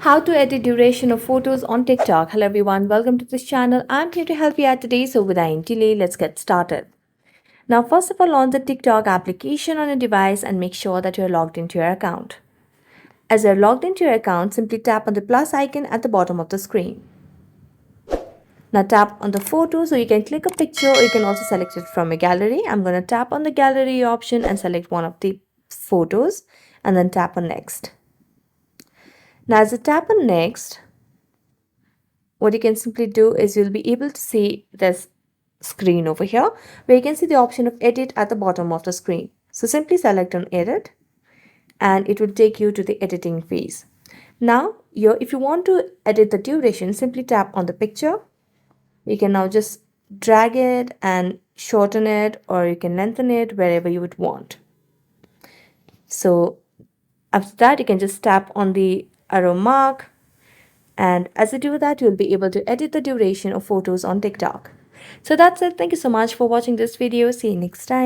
How to edit duration of photos on TikTok. Hello everyone, welcome to this channel. I'm here to help you out today. So without any delay, let's get started. Now first of all, launch the TikTok application on your device and make sure that you're logged into your account. As you're logged into your account, simply tap on the plus icon at the bottom of the screen. Now tap on the photo, so you can click a picture or you can also select it from a gallery. I'm going to tap on the gallery option and select one of the photos and then tap on next. Now as you tap on next, what you can simply do is you'll be able to see this screen over here where you can see the option of edit at the bottom of the screen. So simply select on edit and it will take you to the editing phase. Now if you want to edit the duration, simply tap on the picture. You can now just drag it and shorten it, or you can lengthen it wherever you would want. So after that, you can just tap on the arrow mark, and as you do that, you'll be able to edit the duration of photos on TikTok. So that's it. Thank you so much for watching this video. See you next time.